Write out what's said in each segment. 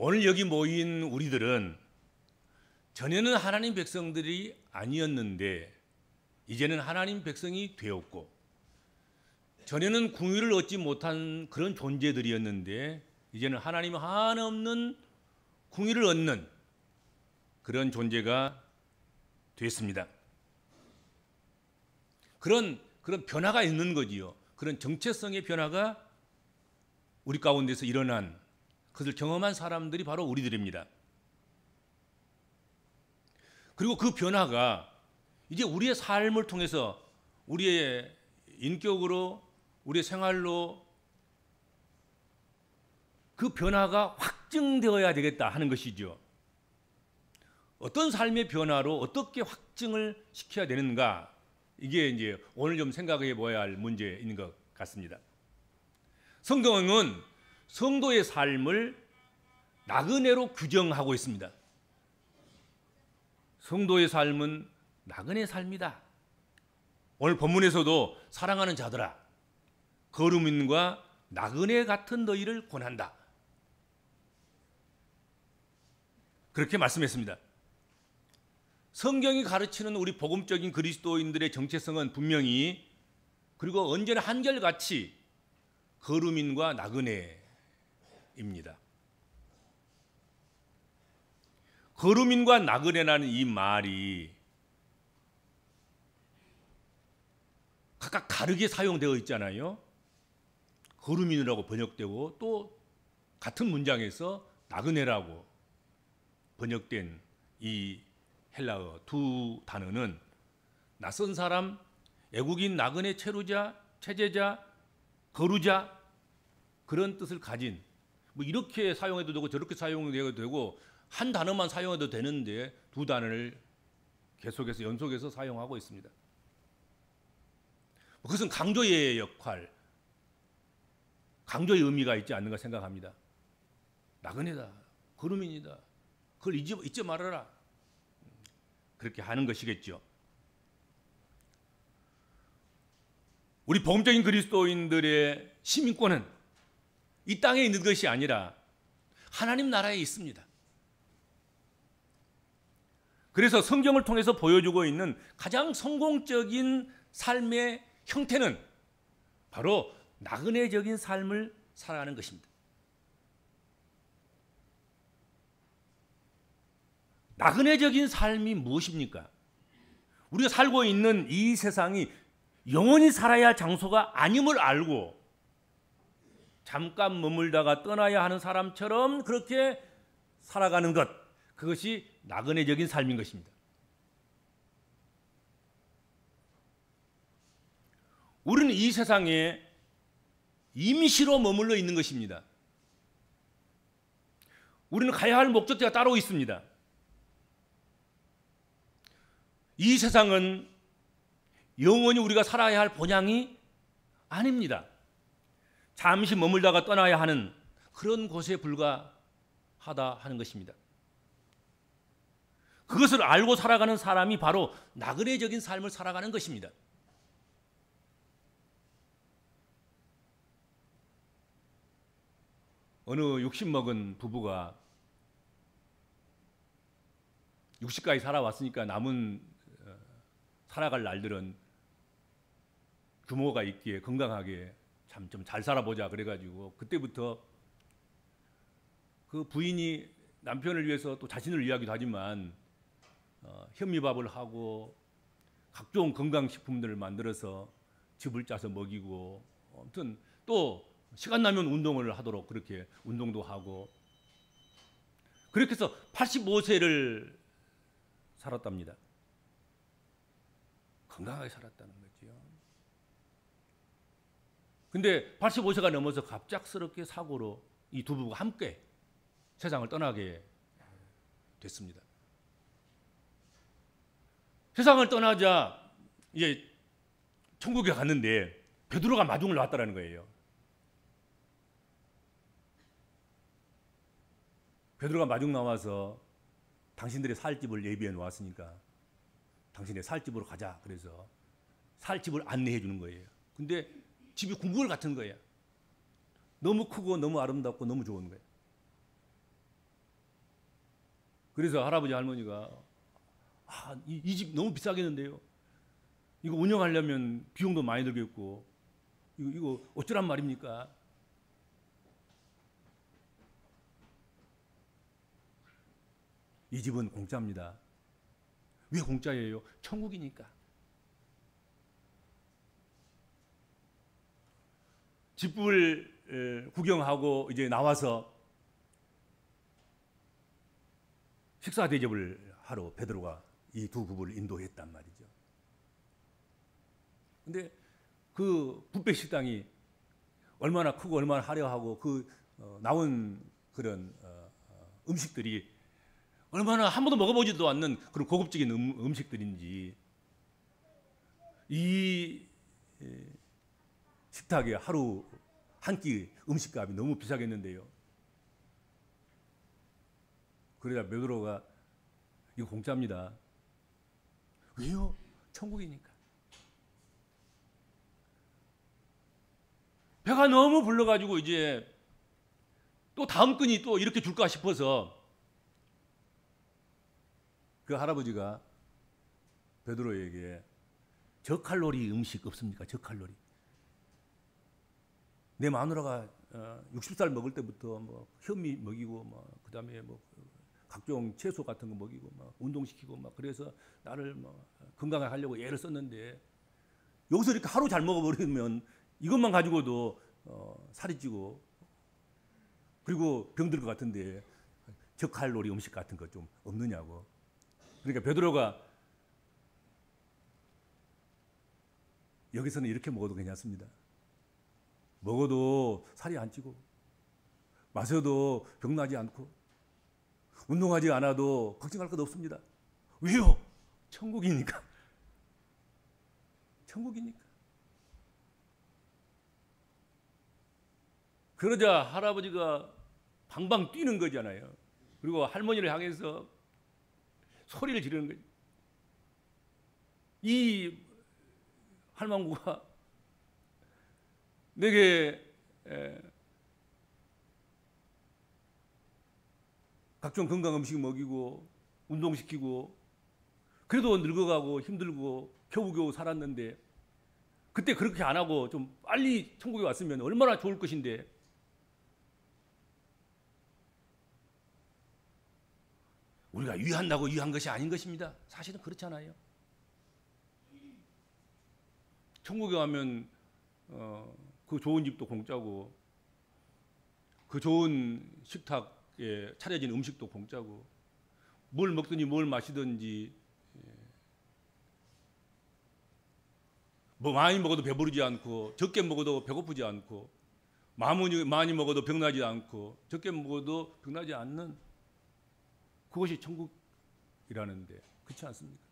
오늘 여기 모인 우리들은 전에는 하나님 백성들이 아니었는데 이제는 하나님 백성이 되었고, 전에는 궁유를 얻지 못한 그런 존재들이었는데 이제는 하나님 한없는 궁유를 얻는 그런 존재가 됐습니다. 그런 변화가 있는 거지요. 그런 정체성의 변화가 우리 가운데서 일어난, 그것을 경험한 사람들이 바로 우리들입니다. 그리고 그 변화가 이제 우리의 삶을 통해서, 우리의 인격으로, 우리의 생활로 그 변화가 확증되어야 되겠다 하는 것이죠. 어떤 삶의 변화로 어떻게 확증을 시켜야 되는가, 이게 이제 오늘 좀 생각해 보아야 할 문제인 것 같습니다. 성경은 성도의 삶을 나그네로 규정하고 있습니다. 성도의 삶은 나그네 삶이다. 오늘 본문에서도 사랑하는 자들아, 거루민과 나그네 같은 너희를 권한다, 그렇게 말씀했습니다. 성경이 가르치는 우리 복음적인 그리스도인들의 정체성은 분명히, 그리고 언제나 한결같이 거루민과 나그네입니다. 거루민과 나그네라는 이 말이 각각 다르게 사용되어 있잖아요. 거루민이라고 번역되고 또 같은 문장에서 나그네라고 번역된 이 헬라어 두 단어는 낯선 사람, 애국인, 나그네, 체류자, 체제자, 거루자, 그런 뜻을 가진, 뭐 이렇게 사용해도 되고 저렇게 사용해도 되고 한 단어만 사용해도 되는데 두 단어를 계속해서 연속해서 사용하고 있습니다. 그것은 강조의 역할, 강조의 의미가 있지 않는가 생각합니다. 나그네다, 거루민이다, 그걸 잊지 말아라, 그렇게 하는 것이겠죠. 우리 복음적인 그리스도인들의 시민권은 이 땅에 있는 것이 아니라 하나님 나라에 있습니다. 그래서 성경을 통해서 보여주고 있는 가장 성공적인 삶의 형태는 바로 나그네적인 삶을 살아가는 것입니다. 나그네적인 삶이 무엇입니까? 우리가 살고 있는 이 세상이 영원히 살아야 할 장소가 아님을 알고 잠깐 머물다가 떠나야 하는 사람처럼 그렇게 살아가는 것, 그것이 나그네적인 삶인 것입니다. 우리는 이 세상에 임시로 머물러 있는 것입니다. 우리는 가야 할 목적지가 따로 있습니다. 이 세상은 영원히 우리가 살아야 할 본향이 아닙니다. 잠시 머물다가 떠나야 하는 그런 곳에 불과하다 하는 것입니다. 그것을 알고 살아가는 사람이 바로 나그네적인 삶을 살아가는 것입니다. 어느 60먹은 부부가 60까지 살아왔으니까 남은 살아갈 날들은 규모가 있기에 건강하게 참 좀 잘 살아보자 그래가지고 그때부터 그 부인이 남편을 위해서 또 자신을 위하기도 하지만 현미밥을 하고 각종 건강식품들을 만들어서 즙을 짜서 먹이고, 아무튼 또 시간 나면 운동을 하도록 그렇게 운동도 하고, 그렇게 해서 85세를 살았답니다. 건강하게 살았다는 거지요. 근데 85세가 넘어서 갑작스럽게 사고로 이 두 부부가 함께 세상을 떠나게 됐습니다. 세상을 떠나자 이제 천국에 갔는데 베드로가 마중을 나왔다는 거예요. 베드로가 마중 나와서 당신들의 살 집을 예비해 놓았으니까 당신의 살 집으로 가자. 그래서 살 집을 안내해 주는 거예요. 근데 집이 궁궐 같은 거예요. 너무 크고 너무 아름답고 너무 좋은 거예요. 그래서 할아버지 할머니가 이 집 너무 비싸겠는데요. 이거 운영하려면 비용도 많이 들겠고 이거 어쩌란 말입니까? 이 집은 공짜입니다. 왜 공짜예요? 천국이니까. 집을 구경하고 이제 나와서 식사 대접을 하러 베드로가 이 두 부부를 인도했단 말이죠. 근데 그 뷔페 식당이 얼마나 크고 얼마나 화려하고 나온 그런 음식들이 얼마나 한 번도 먹어보지도 않는 그런 고급적인 음식들인지 이 식탁에 하루 한 끼 음식값이 너무 비싸겠는데요. 그러자 베드로가 이거 공짜입니다. 왜요? 천국이니까. 배가 너무 불러가지고 이제 또 다음 끈이 또 이렇게 줄까 싶어서 그 할아버지가 베드로에게 저칼로리 음식 없습니까? 저칼로리. 내 마누라가 60살 먹을 때부터 뭐 현미 먹이고 그다음에 뭐 각종 채소 같은 거 먹이고 운동시키고 그래서 나를 건강하게 하려고 애를 썼는데 여기서 이렇게 하루 잘 먹어버리면 이것만 가지고도 살이 찌고 그리고 병들 것 같은데 저칼로리 음식 같은 거 좀 없느냐고. 그러니까 베드로가 여기서는 이렇게 먹어도 괜찮습니다. 먹어도 살이 안 찌고 마셔도 병나지 않고 운동하지 않아도 걱정할 것 없습니다. 왜요? 천국이니까. 천국이니까. 그러자 할아버지가 방방 뛰는 거잖아요. 그리고 할머니를 향해서 소리를 지르는 거죠. 이 할망구가 내게 각종 건강 음식 먹이고 운동시키고 그래도 늙어가고 힘들고 겨우겨우 살았는데 그때 그렇게 안 하고 좀 빨리 천국에 왔으면 얼마나 좋을 것인데 우리가 위한다고 위한 것이 아닌 것입니다. 사실은 그렇잖아요. 천국에 가면 그 좋은 집도 공짜고 그 좋은 식탁에 차려진 음식도 공짜고 뭘 먹든지 뭘 마시든지 뭐 많이 먹어도 배부르지 않고 적게 먹어도 배고프지 않고 많이 먹어도 병나지 않고 적게 먹어도 병나지 않는 그것이 천국이라는데 그렇지 않습니까?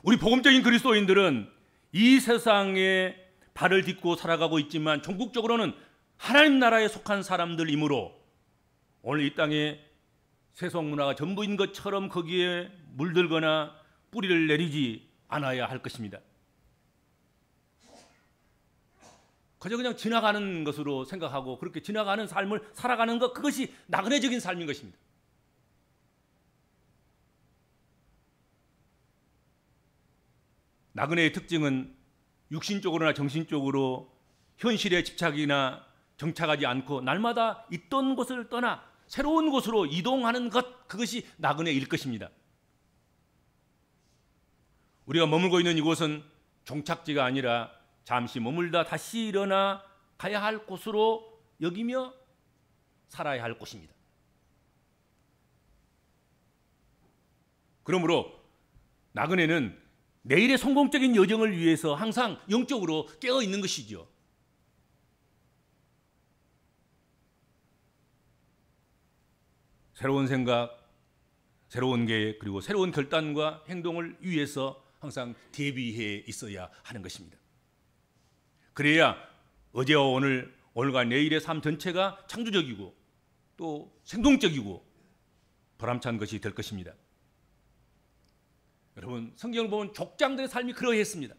우리 복음적인 그리스도인들은 이 세상에 발을 딛고 살아가고 있지만 전국적으로는 하나님 나라에 속한 사람들이므로 오늘 이 땅에 세속 문화가 전부인 것처럼 거기에 물들거나 뿌리를 내리지 않아야 할 것입니다. 그냥 지나가는 것으로 생각하고 그렇게 지나가는 삶을 살아가는 것, 그것이 나그네적인 삶인 것입니다. 나그네의 특징은 육신적으로나 정신적으로 현실에 집착이나 정착하지 않고 날마다 있던 곳을 떠나 새로운 곳으로 이동하는 것, 그것이 나그네일 것입니다. 우리가 머물고 있는 이곳은 종착지가 아니라 잠시 머물다 다시 일어나 가야 할 곳으로 여기며 살아야 할 곳입니다. 그러므로 나그네는 내일의 성공적인 여정을 위해서 항상 영적으로 깨어 있는 것이죠. 새로운 생각, 새로운 계획, 그리고 새로운 결단과 행동을 위해서 항상 대비해 있어야 하는 것입니다. 그래야 어제와 오늘, 오늘과 내일의 삶 전체가 창조적이고 또 생동적이고 보람찬 것이 될 것입니다. 여러분, 성경을 보면 족장들의 삶이 그러했습니다.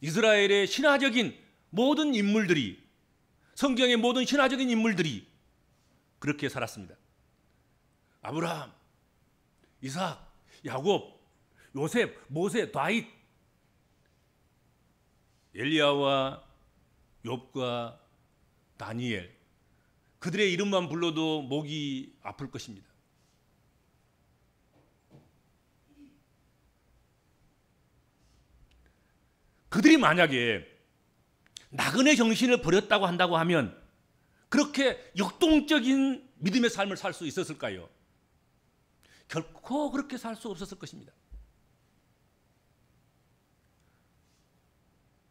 이스라엘의 신화적인 모든 인물들이, 성경의 모든 신화적인 인물들이 그렇게 살았습니다. 아브라함, 이삭, 야곱, 요셉, 모세, 다윗, 엘리야와 욥과 다니엘, 그들의 이름만 불러도 목이 아플 것입니다. 그들이 만약에 나그네 정신을 버렸다고 한다고 하면 그렇게 역동적인 믿음의 삶을 살 수 있었을까요? 결코 그렇게 살 수 없었을 것입니다.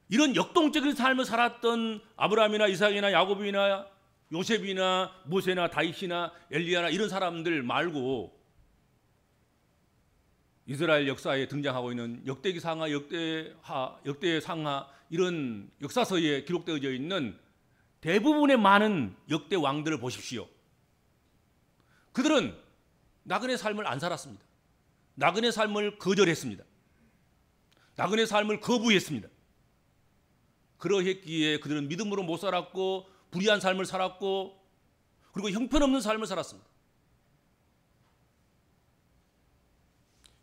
이런 역동적인 삶을 살았던 아브라함이나 이삭이나 야곱이나 요셉이나 모세나 다윗이나 엘리야나 이런 사람들 말고 이스라엘 역사에 등장하고 있는 역대기 상하, 역대 상하 이런 역사서에 기록되어져 있는 대부분의 많은 역대 왕들을 보십시오. 그들은 나그네 삶을 안 살았습니다. 나그네 삶을 거절했습니다. 나그네 삶을 거부했습니다. 그러했기에 그들은 믿음으로 못 살았고 불의한 삶을 살았고 그리고 형편없는 삶을 살았습니다.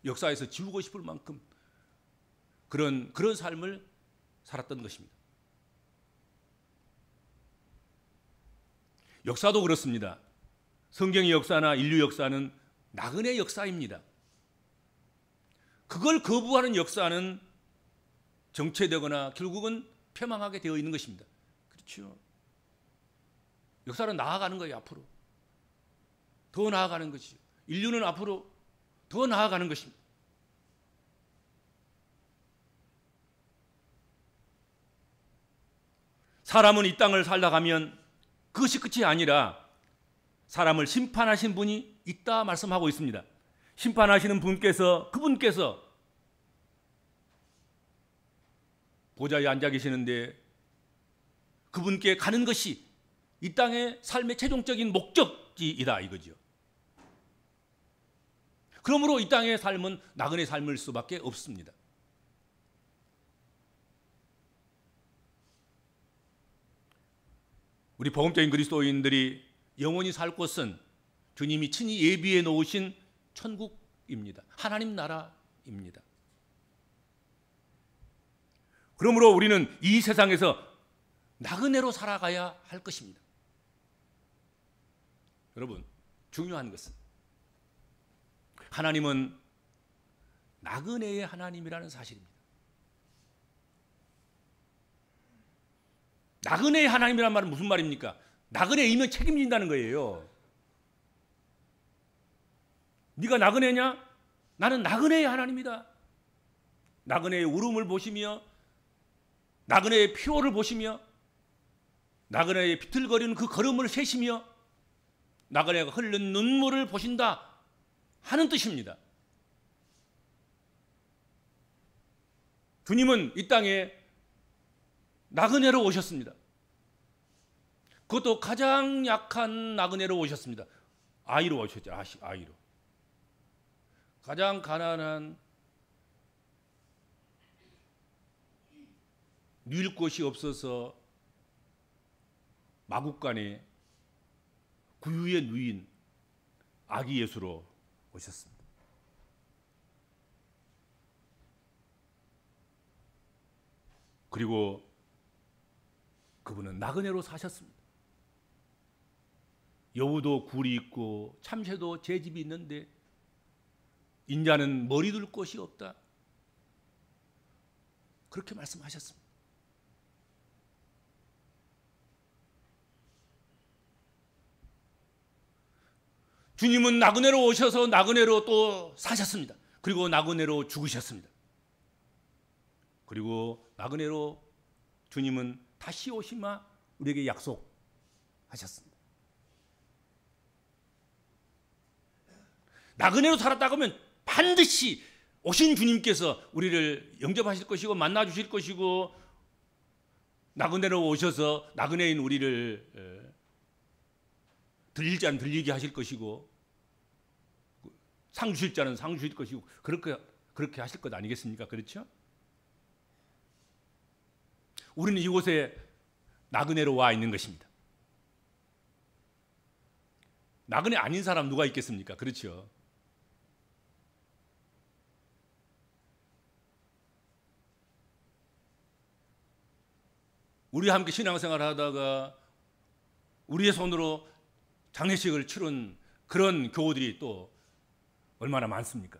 역사에서 지우고 싶을 만큼 그런 삶을 살았던 것입니다. 역사도 그렇습니다. 성경의 역사나 인류 역사는 나그네 역사입니다. 그걸 거부하는 역사는 정체되거나 결국은 폐망하게 되어 있는 것입니다. 그렇죠. 역사는 나아가는 거예요. 앞으로 더 나아가는 것이죠. 인류는 앞으로 더 나아가는 것입니다. 사람은 이 땅을 살다 가면 그것이 끝이 아니라 사람을 심판하신 분이 있다 말씀하고 있습니다. 심판하시는 그분께서 보좌에 앉아 계시는데 그분께 가는 것이 이 땅의 삶의 최종적인 목적지이다 이거죠. 그러므로 이 땅의 삶은 나그네 삶일 수밖에 없습니다. 우리 복음적인 그리스도인들이 영원히 살 곳은 주님이 친히 예비해 놓으신 천국입니다. 하나님 나라입니다. 그러므로 우리는 이 세상에서 나그네로 살아가야 할 것입니다. 여러분, 중요한 것은 하나님은 나그네의 하나님이라는 사실입니다. 나그네의 하나님이라는 말은 무슨 말입니까? 나그네이면 책임진다는 거예요. 네가 나그네냐? 나는 나그네의 하나님이다. 나그네의 울음을 보시며 나그네의 피로를 보시며 나그네의 비틀거리는 그 걸음을 세시며 나그네가 흘린 눈물을 보신다 하는 뜻입니다. 주님은 이 땅에 나그네로 오셨습니다. 그것도 가장 약한 나그네로 오셨습니다. 아이로 오셨죠. 아이로. 가장 가난한 누일 곳이 없어서 마국간에 구유에 누인 아기 예수로 오셨습니다. 그리고 그분은 나그네로 사셨습니다. 여우도 굴이 있고 참새도 제 집이 있는데 인자는 머리 둘 곳이 없다. 그렇게 말씀하셨습니다. 주님은 나그네로 오셔서 나그네로 또 사셨습니다. 그리고 나그네로 죽으셨습니다. 그리고 나그네로 주님은 다시 오시마 우리에게 약속하셨습니다. 나그네로 살았다고 하면 반드시 오신 주님께서 우리를 영접하실 것이고 만나 주실 것이고 나그네로 오셔서 나그네인 우리를 들릴 자는 들리게 하실 것이고 상 주실 자는 상 주실 것이고 그렇게 하실 것 아니겠습니까? 그렇죠? 우리는 이곳에 나그네로 와 있는 것입니다. 나그네 아닌 사람 누가 있겠습니까? 그렇죠. 우리 함께 신앙생활 하다가 우리의 손으로 장례식을 치른 그런 교우들이 또 얼마나 많습니까?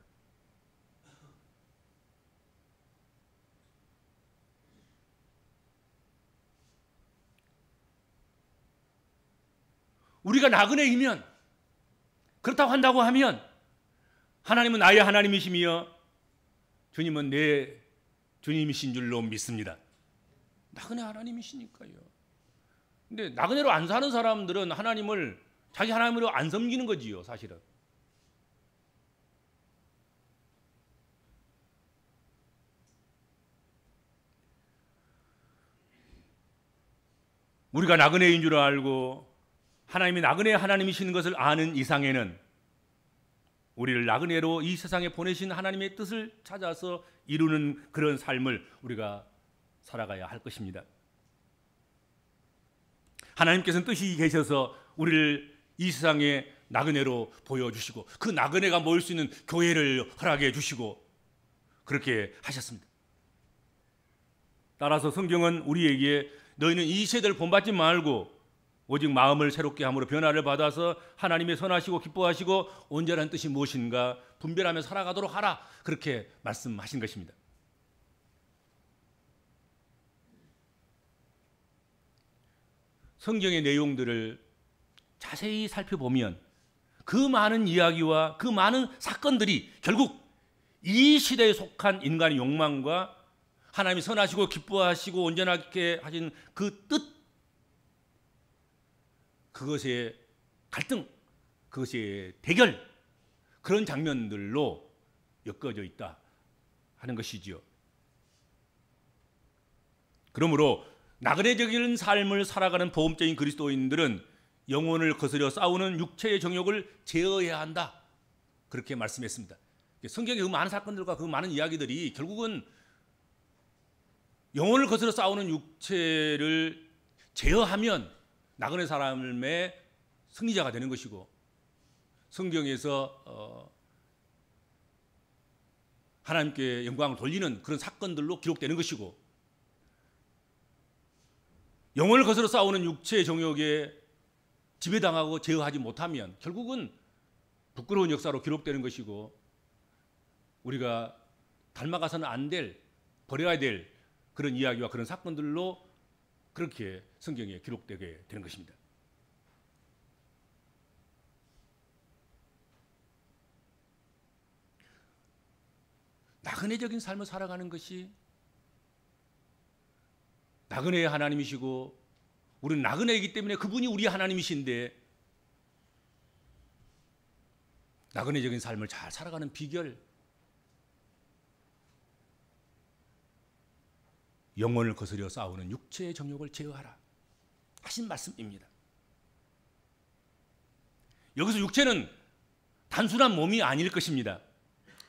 우리가 나그네이면, 그렇다고 한다고 하면 하나님은 나의 하나님이시며 주님은 내 주님이신 줄로 믿습니다. 나그네 하나님이시니까요. 근데 나그네로 안 사는 사람들은 하나님을 자기 하나님으로 안 섬기는 거지요, 사실은. 우리가 나그네인 줄 알고 하나님이 나그네 하나님이신 것을 아는 이상에는 우리를 나그네로 이 세상에 보내신 하나님의 뜻을 찾아서 이루는 그런 삶을 우리가 살아가야 할 것입니다. 하나님께서는 뜻이 계셔서 우리를 이 세상에 나그네로 보여주시고 그 나그네가 모일 수 있는 교회를 허락해 주시고 그렇게 하셨습니다. 따라서 성경은 우리에게 너희는 이 세대를 본받지 말고 오직 마음을 새롭게 함으로 변화를 받아서 하나님의 선하시고 기뻐하시고 온전한 뜻이 무엇인가 분별하며 살아가도록 하라, 그렇게 말씀하신 것입니다. 성경의 내용들을 자세히 살펴보면 그 많은 이야기와 그 많은 사건들이 결국 이 시대에 속한 인간의 욕망과 하나님이 선하시고 기뻐하시고 온전하게 하신 그 뜻, 그것의 갈등, 그것의 대결, 그런 장면들로 엮어져 있다 하는 것이지요. 그러므로 나그네적인 삶을 살아가는 보험적인 그리스도인들은 영혼을 거스려 싸우는 육체의 정욕을 제어해야 한다, 그렇게 말씀했습니다. 성경의 그 많은 사건들과 그 많은 이야기들이 결국은 영혼을 거스려 싸우는 육체를 제어하면 나그네 사람의 승리자가 되는 것이고, 성경에서 하나님께 영광을 돌리는 그런 사건들로 기록되는 것이고, 영혼을 거스려 싸우는 육체의 정욕에 지배당하고 제어하지 못하면 결국은 부끄러운 역사로 기록되는 것이고, 우리가 닮아가서는 안 될, 버려야 될 그런 이야기와 그런 사건들로 그렇게 성경에 기록되게 되는 것입니다. 나그네적인 삶을 살아가는 것이 나그네의 하나님이시고 우리는 나그네이기 때문에 그분이 우리 하나님이신데, 나그네적인 삶을 잘 살아가는 비결, 영혼을 거스려 싸우는 육체의 정욕을 제어하라 하신 말씀입니다. 여기서 육체는 단순한 몸이 아닐 것입니다.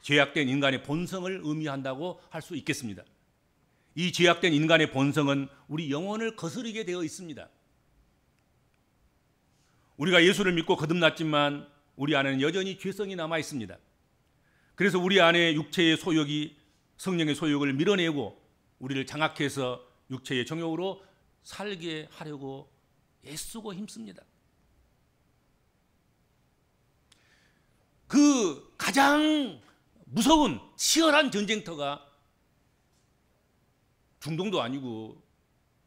죄악된 인간의 본성을 의미한다고 할 수 있겠습니다. 이 죄악된 인간의 본성은 우리 영혼을 거스르게 되어 있습니다. 우리가 예수를 믿고 거듭났지만 우리 안에는 여전히 죄성이 남아 있습니다. 그래서 우리 안에 육체의 소욕이 성령의 소욕을 밀어내고 우리를 장악해서 육체의 정욕으로 살게 하려고 애쓰고 힘씁니다. 그 가장 무서운 치열한 전쟁터가 중동도 아니고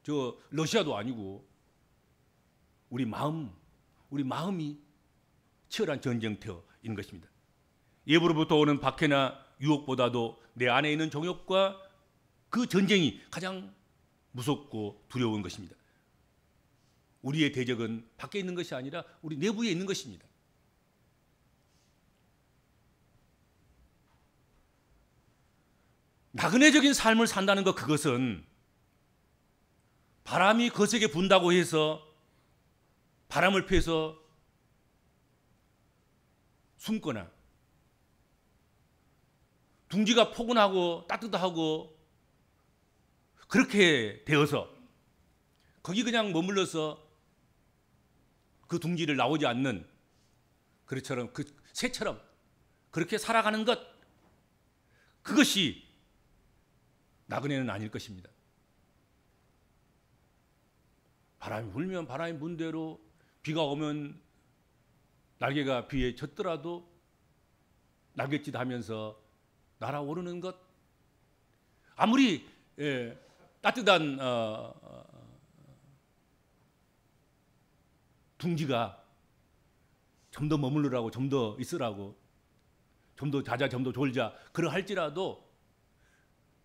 저 러시아도 아니고 우리 마음이 치열한 전쟁터인 것입니다. 예부로부터 오는 박해나 유혹보다도 내 안에 있는 정욕과 그 전쟁이 가장 무섭고 두려운 것입니다. 우리의 대적은 밖에 있는 것이 아니라 우리 내부에 있는 것입니다. 나그네적인 삶을 산다는 것, 그것은 바람이 거세게 분다고 해서 바람을 피해서 숨거나 둥지가 포근하고 따뜻하고 그렇게 되어서 거기 그냥 머물러서 그 둥지를 나오지 않는 그처럼 그 새처럼 그렇게 살아가는 것, 그것이 나그네는 아닐 것입니다. 바람이 불면 바람이 분 대로, 비가 오면 날개가 비에 젖더라도 날갯짓 하면서 날아오르는 것, 아무리 따뜻한 둥지가 좀 더 머무르라고, 좀 더 있으라고, 좀 더 자자, 좀 더 졸자 그러할지라도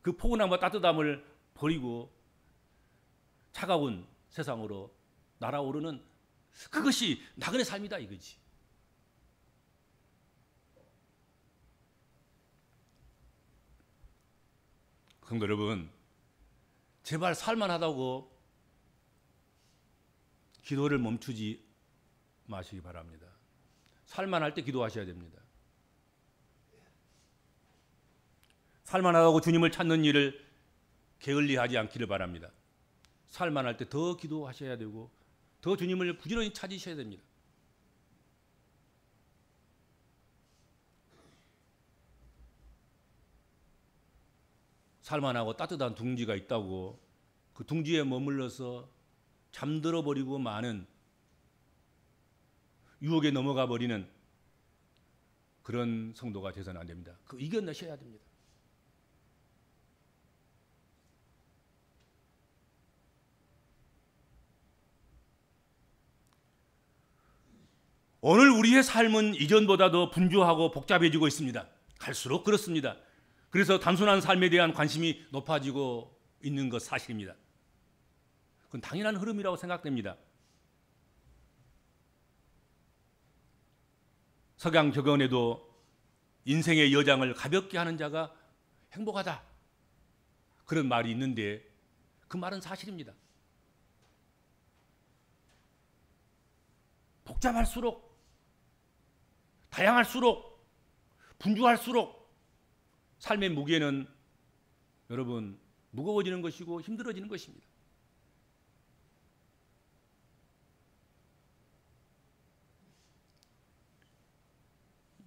그 포근함과 따뜻함을 버리고 차가운 세상으로 날아오르는, 그것이 나그네 삶이다 이거지. 성도 여러분, 제발 살만하다고 기도를 멈추지 마시기 바랍니다. 살만할 때 기도하셔야 됩니다. 살만하다고 주님을 찾는 일을 게을리하지 않기를 바랍니다. 살만할 때 더 기도하셔야 되고 더 주님을 부지런히 찾으셔야 됩니다. 살만하고 따뜻한 둥지가 있다고 그 둥지에 머물러서 잠들어 버리고 마는, 유혹에 넘어가 버리는 그런 성도가 되서는 안 됩니다. 그 이겨내셔야 됩니다. 오늘 우리의 삶은 이전보다 더 분주하고 복잡해지고 있습니다. 갈수록 그렇습니다. 그래서 단순한 삶에 대한 관심이 높아지고 있는 것 사실입니다. 그건 당연한 흐름이라고 생각됩니다. 석양 격언에도 인생의 여장을 가볍게 하는 자가 행복하다, 그런 말이 있는데 그 말은 사실입니다. 복잡할수록, 다양할수록, 분주할수록 삶의 무게는 여러분 무거워지는 것이고 힘들어지는 것입니다.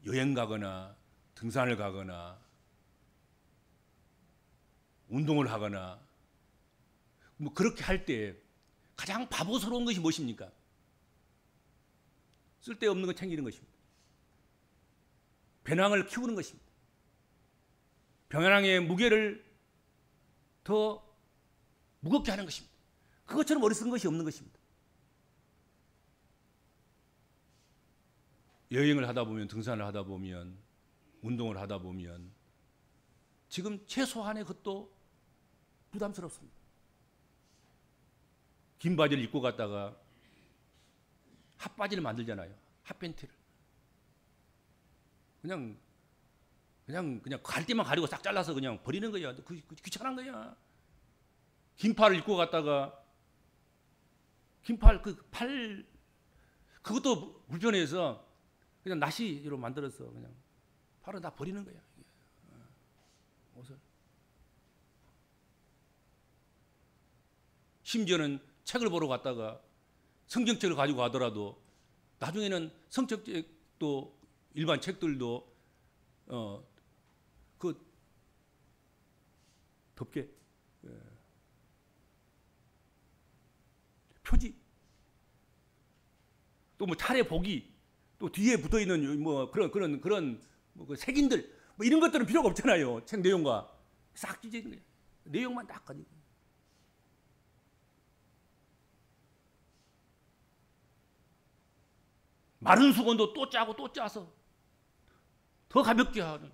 여행 가거나 등산을 가거나 운동을 하거나 뭐 그렇게 할 때 가장 바보스러운 것이 무엇입니까? 쓸데없는 거 챙기는 것입니다. 배낭을 키우는 것입니다. 배낭의 무게를 더 무겁게 하는 것입니다. 그것처럼 어리석은 것이 없는 것입니다. 여행을 하다 보면, 등산을 하다 보면, 운동을 하다 보면 지금 최소한의 것도 부담스럽습니다. 긴 바지를 입고 갔다가 핫바지를 만들잖아요. 핫팬티를. 그냥 갈 때만 가리고 싹 잘라서 그냥 버리는 거야. 귀찮은 거야. 긴팔을 입고 갔다가 긴팔 그것도 불편해서 그냥 나시로 만들어서 그냥 팔은 다 버리는 거야. 옷을. 심지어는 책을 보러 갔다가 성경책을 가지고 가더라도 나중에는 성경책도 일반 책들도 그 덮개, 표지, 또 뭐 차례 보기, 또 뒤에 붙어 있는 뭐 그런 뭐 그 색인들 뭐 이런 것들은 필요가 없잖아요. 책 내용과 싹 찢어진 거예요. 내용만 딱 가지고. 마른 수건도 또 짜고 또 짜서 더 가볍게 하는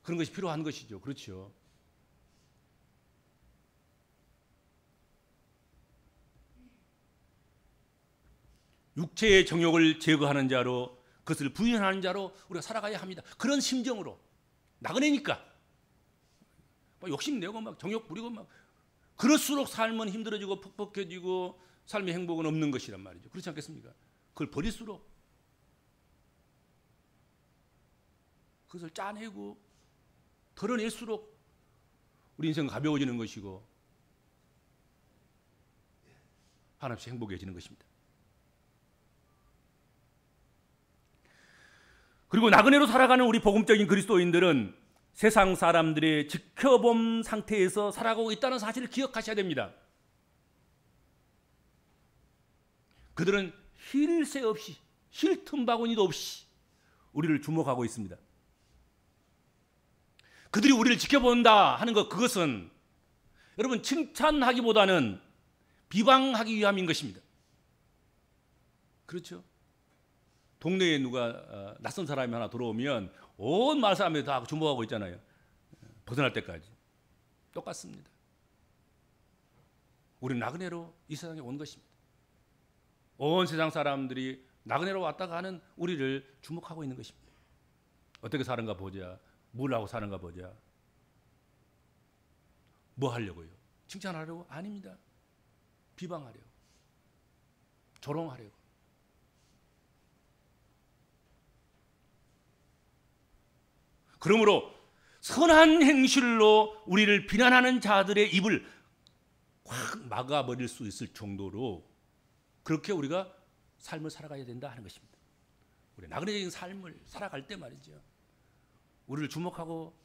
그런 것이 필요한 것이죠. 그렇죠. 육체의 정욕을 제거하는 자로, 그것을 부인하는 자로 우리가 살아가야 합니다. 그런 심정으로. 나그네니까 막 욕심내고 막 정욕 부리고 막 그럴수록 삶은 힘들어지고 퍽퍽해지고 삶의 행복은 없는 것이란 말이죠. 그렇지 않겠습니까? 그걸 버릴수록, 그것을 짜내고 덜어낼수록 우리 인생은 가벼워지는 것이고 한없이 행복해지는 것입니다. 그리고 나그네로 살아가는 우리 복음적인 그리스도인들은 세상 사람들의 지켜본 상태에서 살아가고 있다는 사실을 기억하셔야 됩니다. 그들은 쉴 새 없이, 쉴 틈바구니도 없이 우리를 주목하고 있습니다. 그들이 우리를 지켜본다 하는 것, 그것은 여러분 칭찬하기보다는 비방하기 위함인 것입니다. 그렇죠? 동네에 누가 낯선 사람이 하나 들어오면 온 마을 사람들이 다 주목하고 있잖아요. 벗어날 때까지. 똑같습니다. 우리는 나그네로 이 세상에 온 것입니다. 온 세상 사람들이 나그네로 왔다가 하는 우리를 주목하고 있는 것입니다. 어떻게 사는가 보자. 뭘 하고 사는가 보자. 뭐 하려고요? 칭찬하려고? 아닙니다. 비방하려고. 조롱하려고. 그러므로 선한 행실로 우리를 비난하는 자들의 입을 확 막아버릴 수 있을 정도로 그렇게 우리가 삶을 살아가야 된다 하는 것입니다. 우리 나그네적인 삶을 살아갈 때 말이죠. 우리를 주목하고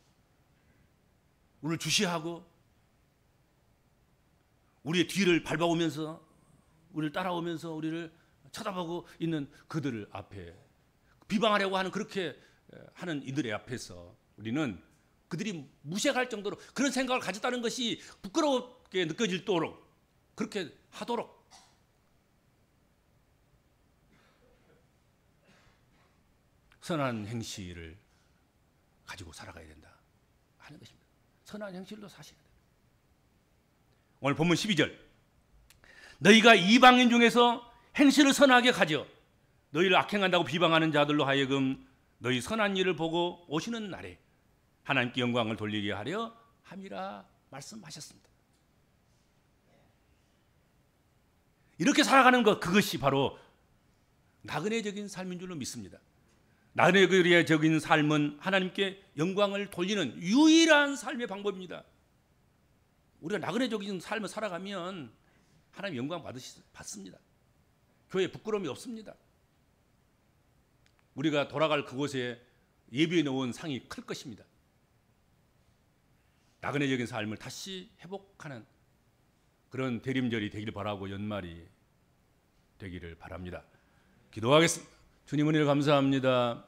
우리를 주시하고 우리의 뒤를 밟아오면서 우리를 따라오면서 우리를 쳐다보고 있는 그들을 앞에 비방하려고 하는 그렇게 하는 이들의 앞에서 우리는 그들이 무시할 정도로 그런 생각을 가졌다는 것이 부끄럽게 느껴질도록 그렇게 하도록 선한 행실을 가지고 살아가야 된다 하는 것입니다. 선한 행실로 사셔야 된다. 오늘 본문 12절 너희가 이방인 중에서 행실을 선하게 가져 너희를 악행한다고 비방하는 자들로 하여금 너희 선한 일을 보고 오시는 날에 하나님께 영광을 돌리게 하려 함이라 말씀하셨습니다. 이렇게 살아가는 것, 그것이 바로 나그네적인 삶인 줄로 믿습니다. 나그네적인 삶은 하나님께 영광을 돌리는 유일한 삶의 방법입니다. 우리가 나그네적인 삶을 살아가면 하나님 영광 받습니다. 교회에 부끄러움이 없습니다. 우리가 돌아갈 그곳에 예비해 놓은 상이 클 것입니다. 나그네적인 삶을 다시 회복하는 그런 대림절이 되기를 바라고 연말이 되기를 바랍니다. 기도하겠습니다. 주님 은혜를 감사합니다.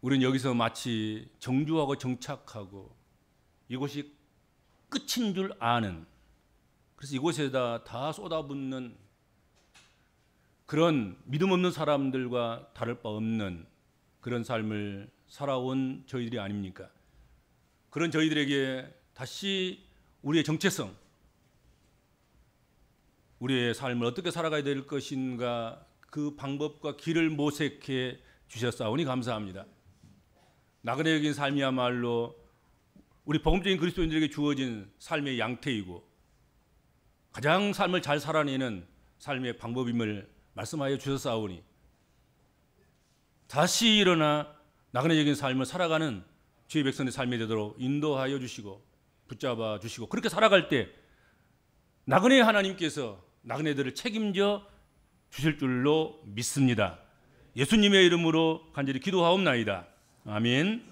우리는 여기서 마치 정주하고 정착하고 이곳이 끝인 줄 아는, 그래서 이곳에다 다 쏟아붓는 그런 믿음 없는 사람들과 다를 바 없는 그런 삶을 살아온 저희들이 아닙니까? 그런 저희들에게 다시 우리의 정체성, 우리의 삶을 어떻게 살아가야 될 것인가 그 방법과 길을 모색해 주셨사오니 감사합니다. 나그네적인 삶이야말로 우리 복음적인 그리스도인들에게 주어진 삶의 양태이고 가장 삶을 잘 살아내는 삶의 방법임을 말씀하여 주셨사오니 다시 일어나 나그네적인 삶을 살아가는 주의 백성의 삶이 되도록 인도하여 주시고 붙잡아 주시고 그렇게 살아갈 때 나그네 하나님께서 나그네들을 책임져 주실 줄로 믿습니다. 예수님의 이름으로 간절히 기도하옵나이다. 아멘.